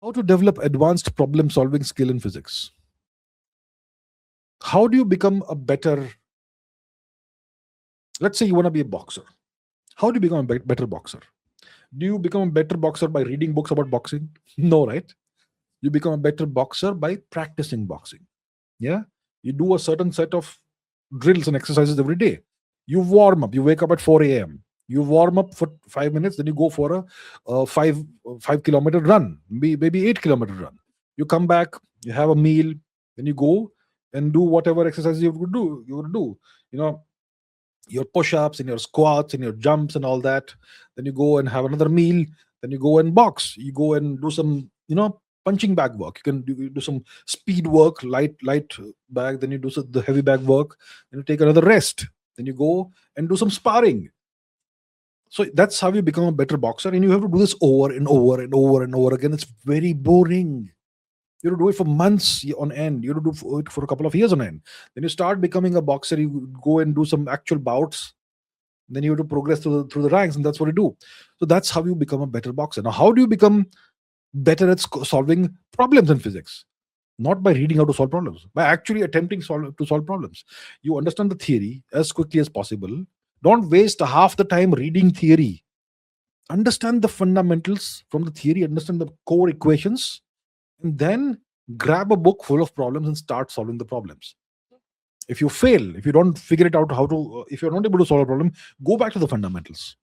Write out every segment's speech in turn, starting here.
How to develop advanced problem solving skill in physics. How do you become a better, let's say you want to be a boxer. How do you become a better boxer? Do you become a better boxer by reading books about boxing? No, right? You become a better boxer by practicing boxing. Yeah. You do a certain set of drills and exercises every day. You warm up. You wake up at 4 a.m. You warm up for 5 minutes, then you go for a 5 kilometer run, maybe 8 kilometer run. You come back, you have a meal, then you go and do whatever exercise you would do. You would do, you know, your push-ups and your squats and your jumps and all that. Then you go and have another meal. Then you go and box. You go and do some, punching bag work. You can do some speed work, light bag. Then you do the heavy bag work. Then you take another rest. Then you go and do some sparring. So that's how you become a better boxer, and you have to do this over and over and over and over again. It's very boring. You have to do it for months on end. You have to do it for a couple of years on end. Then you start becoming a boxer. You go and do some actual bouts. Then you have to progress through the ranks, and that's what you do. So that's how you become a better boxer. Now, how do you become better at solving problems in physics? Not by reading how to solve problems, by actually attempting to solve problems. You understand the theory as quickly as possible. Don't waste half the time reading theory. Understand the fundamentals from the theory, understand the core equations, and then grab a book full of problems and start solving the problems. If you fail, if you don't figure it out if you're not able to solve a problem, go back to the fundamentals.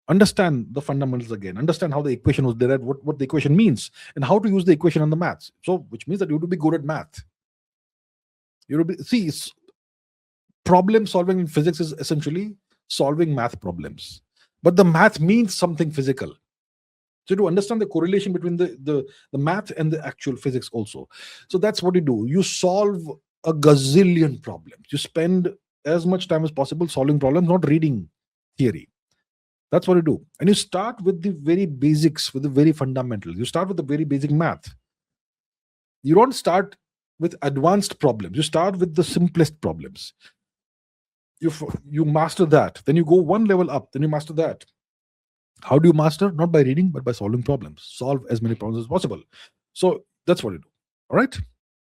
Understand the fundamentals again. Understand how the equation was derived, what the equation means, and how to use the equation on the maths. So, which means that you have to be good at math. Problem solving in physics is essentially solving math problems, but the math means something physical. So to understand the correlation between the math and the actual physics also. So that's what you do. You solve a gazillion problems. You spend as much time as possible solving problems, not reading theory. That's what you do. And you start with the very basics, with the very fundamentals. You start with the very basic math. You don't start with advanced problems. You start with the simplest problems. You master that. Then you go one level up. Then you master that. How do you master? Not by reading, but by solving problems. Solve as many problems as possible. So that's what you do. All right.